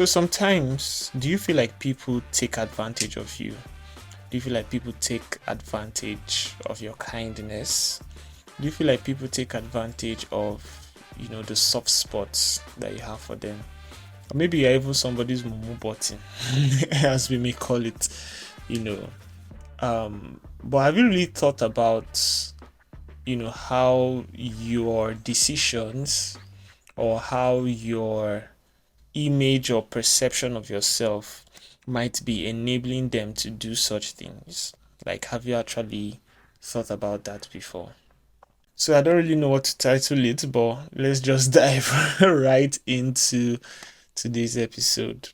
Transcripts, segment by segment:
So sometimes, do you feel like people take advantage of you? Do you feel like people take advantage of your kindness? Do you feel like people take advantage of, the soft spots that you have for them? Or maybe you're even somebody's mumu button, as we may call it, you know. But have you really thought about, how your decisions or how your image or perception of yourself might be enabling them to do such things? Like, have you actually thought about that before? So, I don't really know what to title it, but let's just dive right into today's episode.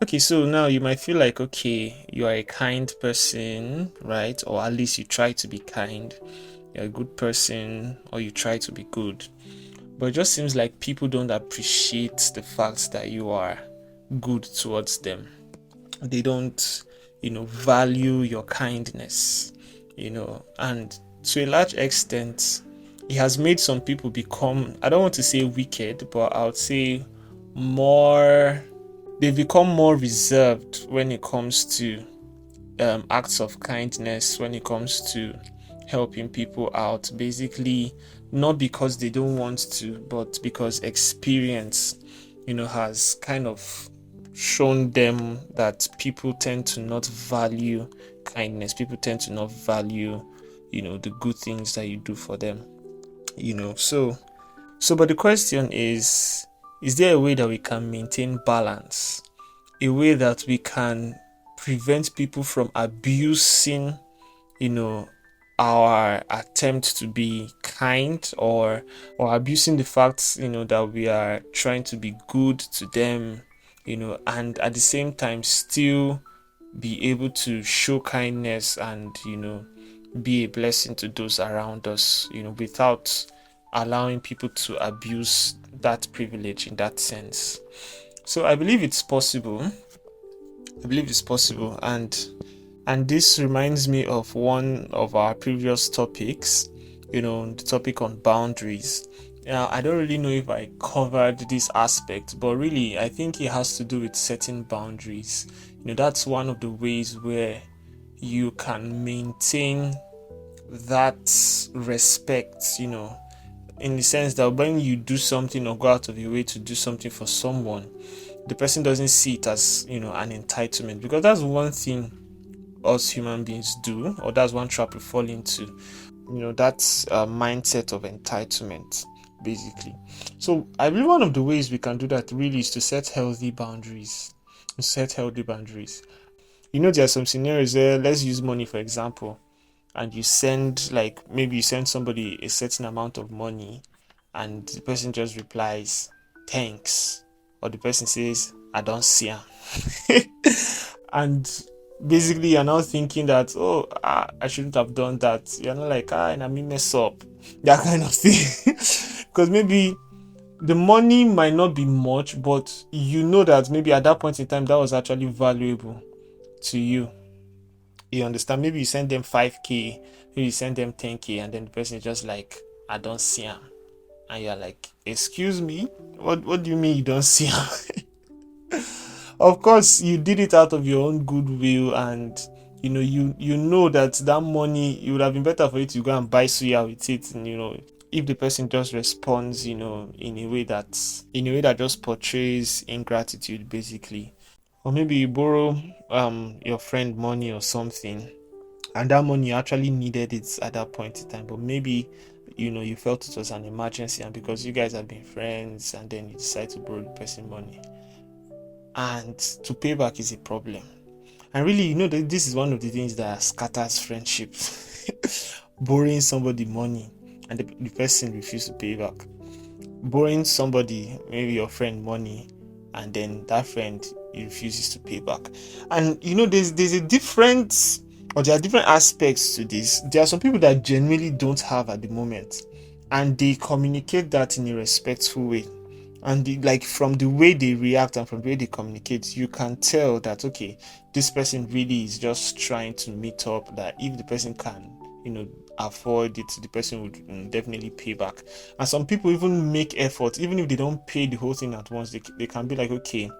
Okay, so now you might feel like, okay, you are a kind person, right? Or at least you try to be kind. You're a good person, or you try to be good. But it just seems like people don't appreciate the fact that you are good towards them. They don't, value your kindness, and to a large extent, it has made some people become, I don't want to say wicked, but I would say more, they've become more reserved when it comes to acts of kindness, when it comes to helping people out. Basically, not because they don't want to, but because experience, has kind of shown them that people tend to not value kindness. People tend to not value, the good things that you do for them. But the question is there a way that we can maintain balance? A way that we can prevent people from abusing, our attempt to be kind, or abusing the fact, that we are trying to be good to them, and at the same time still be able to show kindness and, be a blessing to those around us, without allowing people to abuse that privilege in that sense. So I believe it's possible. And this reminds me of one of our previous topics, the topic on boundaries. Now, I don't really know if I covered this aspect, but really, I think it has to do with setting boundaries. That's one of the ways where you can maintain that respect, in the sense that when you do something or go out of your way to do something for someone, the person doesn't see it as, an entitlement, because that's one thing us human beings do, or that's one trap we fall into. That's a mindset of entitlement, basically. So I believe one of the ways we can do that really is to set healthy boundaries. There are some scenarios there. Let's use money for example, and you send, like, maybe you send somebody a certain amount of money, and the person just replies thanks, or the person says I don't see him. And basically you're now thinking that, I shouldn't have done that. You're not like, and I mess up, that kind of thing. Because maybe the money might not be much, but that maybe at that point in time that was actually valuable to you. You understand? Maybe you send them 5k, maybe you send them 10k, and then the person is just like, I don't see him. And you're like, excuse me, what do you mean you don't see him? Of course you did it out of your own goodwill, and you know that money, it would have been better for you to go and buy suya with it. And if the person just responds, in a way that just portrays ingratitude, basically. Or maybe you borrow your friend money or something, and that money, you actually needed it at that point in time, but maybe you felt it was an emergency, and because you guys have been friends, and then you decide to borrow the person money, and to pay back is a problem. And really, this is one of the things that scatters friendships. Borrowing somebody money and the person refuses to pay back. Borrowing somebody, maybe your friend, money, and then that friend refuses to pay back. And there's a difference, or there are different aspects to this. There are some people that genuinely don't have at the moment, and they communicate that in a respectful way. And like from the way they react and from the way they communicate, you can tell that okay, this person really is just trying to meet up, that if the person can, afford it, the person would definitely pay back. And some people even make efforts, even if they don't pay the whole thing at once, they can be like, okay,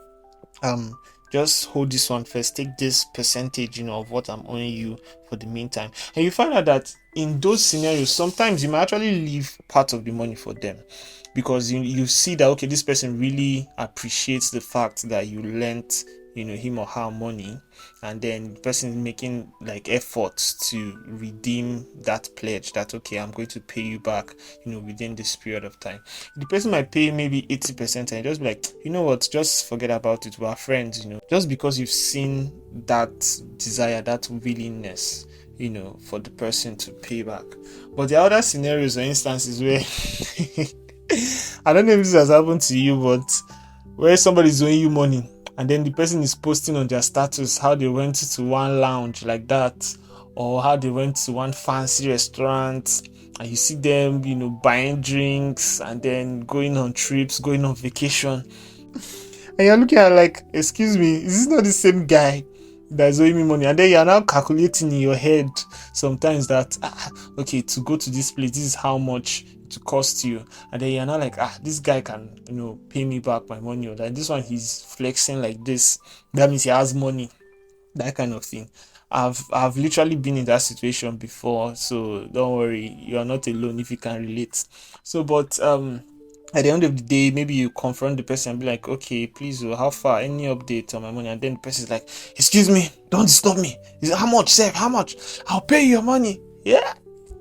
um just hold this one first, take this percentage, of what I'm owing you for the meantime. And you find out that in those scenarios, sometimes you might actually leave part of the money for them, because you see that okay, this person really appreciates the fact that you lent him or her money, and then the person making like efforts to redeem that pledge, that okay, I'm going to pay you back within this period of time. The person might pay maybe 80% and just be like, you know what, just forget about it, we're friends, just because you've seen that desire, that willingness for the person to pay back. But there are other scenarios or instances where I don't know if this has happened to you, but where somebody is owing you money and then the person is posting on their status how they went to one lounge like that, or how they went to one fancy restaurant, and you see them, buying drinks and then going on trips, going on vacation, and you're looking at like, excuse me, is this not the same guy that's owing me money? And then you're now calculating in your head sometimes that okay, to go to this place, this is how much to cost you, and then you're not like, this guy can pay me back my money, or that this one he's flexing like this, that means he has money, that kind of thing. I've literally been in that situation before, so don't worry, you are not alone if you can relate. So but at the end of the day, maybe you confront the person and be like, okay, please, how far, any update on my money? And then the person is like, excuse me, don't disturb me. How much, sir? How much? I'll pay you your money. Yeah.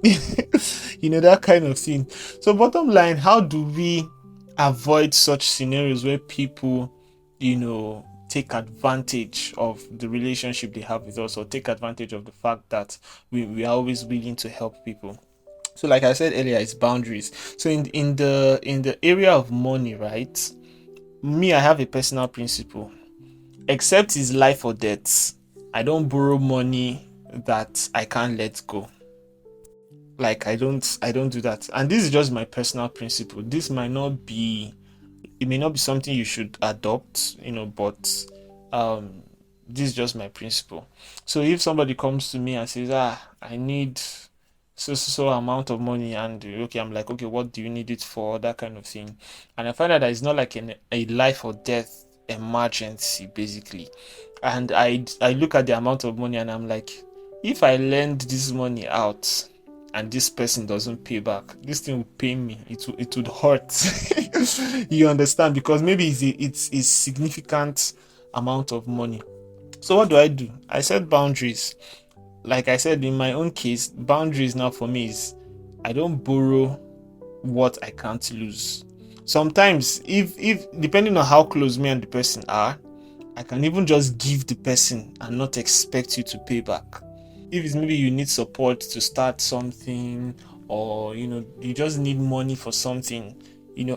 That kind of thing. So bottom line, how do we avoid such scenarios where people take advantage of the relationship they have with us, or take advantage of the fact that we are always willing to help people? So like I said earlier, it's boundaries. So in the area of money, right, me, I have a personal principle: except it's life or death, I don't borrow money that I can't let go. Like I don't do that. And this is just my personal principle. This might not be, it may not be something you should adopt, but um this is just my principle. So if somebody comes to me and says, I need so amount of money, and okay, I'm like, okay, what do you need it for, that kind of thing, and I find out that it's not like a life or death emergency basically, and I look at the amount of money and I'm like, if I lend this money out and this person doesn't pay back, this thing will pain me. It would hurt. You understand? Because maybe it's a significant amount of money. So what do? I set boundaries. Like I said, in my own case, boundaries now for me is I don't borrow what I can't lose. Sometimes, if depending on how close me and the person are, I can even just give the person and not expect you to pay back. If it's maybe you need support to start something, or you just need money for something,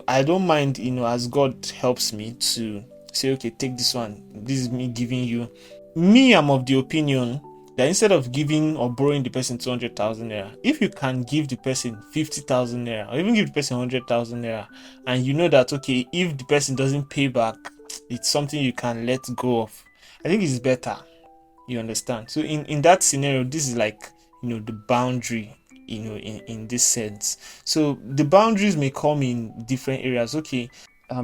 I don't mind, as God helps me to say, okay, take this one, this is me giving you. Me, I'm of the opinion that instead of giving or borrowing the person 200,000 naira, if you can give the person 50,000 naira, or even give the person 100,000 naira, and you know that okay, if the person doesn't pay back, it's something you can let go of, I think it's better. You understand? So in that scenario, this is like the boundary, in this sense. So the boundaries may come in different areas. Okay,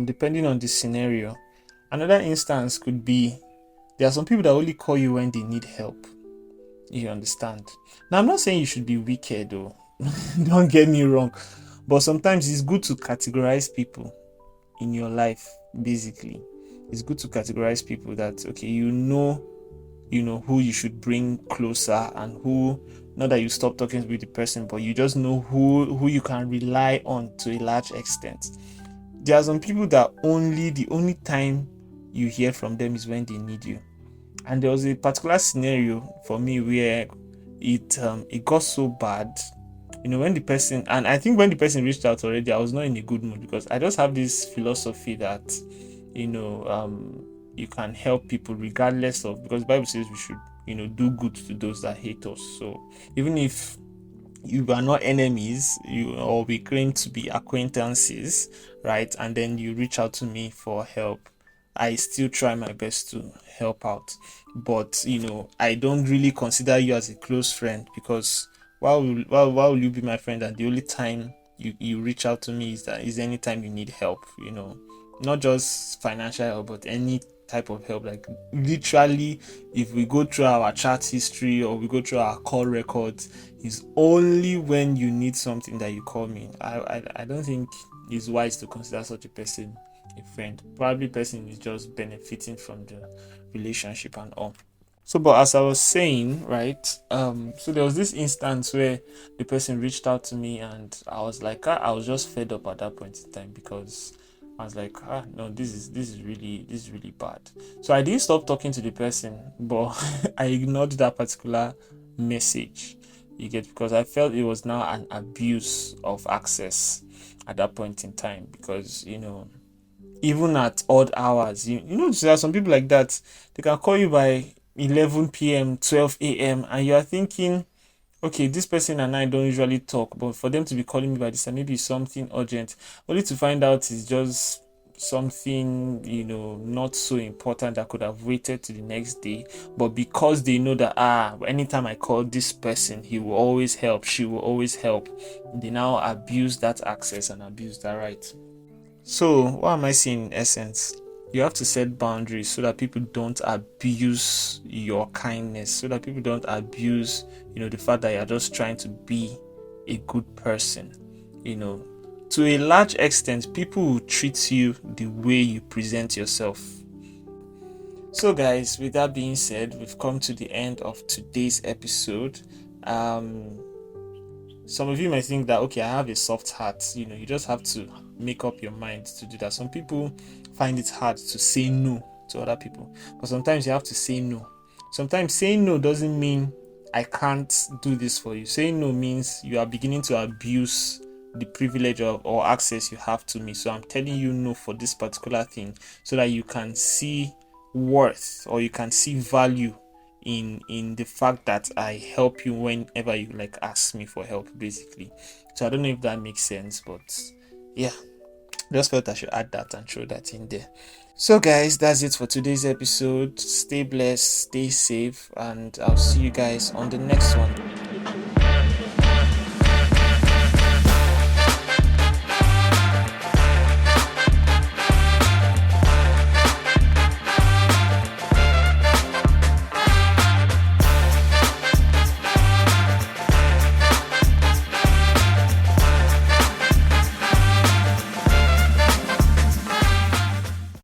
depending on the scenario. Another instance could be, there are some people that only call you when they need help. You understand? Now, I'm not saying you should be wicked, though. Don't get me wrong. But sometimes it's good to categorize people in your life, basically. It's good to categorize people that, okay, who you should bring closer, and who, not that you stop talking with the person, but you just know who you can rely on to a large extent. There are some people that the only time you hear from them is when they need you. And there was a particular scenario for me where it got so bad, when the person, and I think when the person reached out already, I was not in a good mood, because I just have this philosophy that you can help people regardless of, because the Bible says we should do good to those that hate us. So even if you are not enemies, you or we claim to be acquaintances, right? And then you reach out to me for help. I still try my best to help out, but I don't really consider you as a close friend, because why will you be my friend and the only time you reach out to me is anytime you need help, not just financial help, but any type of help. Like literally, if we go through our chat history or we go through our call records, it's only when you need something that you call me. I don't think it's wise to consider such a person a friend. Probably person is just benefiting from the relationship and all. So, but as I was saying, right, so there was this instance where the person reached out to me, and I was like, I was just fed up at that point in time, because I was like, no, this is really bad. So I didn't stop talking to the person, but I ignored that particular message. You get, because I felt it was now an abuse of access at that point in time, because even at odd hours, there are some people like that. They can call you by 11 p.m., 12 a.m., and you are thinking, okay, this person and I don't usually talk, but for them to be calling me by this time, maybe it's something urgent, only to find out it's just something, not so important that could have waited to the next day. But because they know that, anytime I call this person, he will always help, she will always help, they now abuse that access and abuse that right. So, what am I saying in essence? You have to set boundaries so that people don't abuse your kindness, so that people don't abuse, the fact that you're just trying to be a good person. To a large extent, people will treat you the way you present yourself. So, guys, with that being said, we've come to the end of today's episode. Some of you might think that, okay, I have a soft heart. You just have to make up your mind to do that. Some people find it hard to say no to other people, but sometimes you have to say no. Sometimes saying no doesn't mean I can't do this for you. Saying no means you are beginning to abuse the privilege or access you have to me. So I'm telling you no for this particular thing, so that you can see worth, or you can see value in the fact that I help you whenever you ask me for help, basically. So I don't know if that makes sense, but yeah, just felt I should add that and throw that in there. So guys, that's it for today's episode. Stay blessed, stay safe, and I'll see you guys on the next one.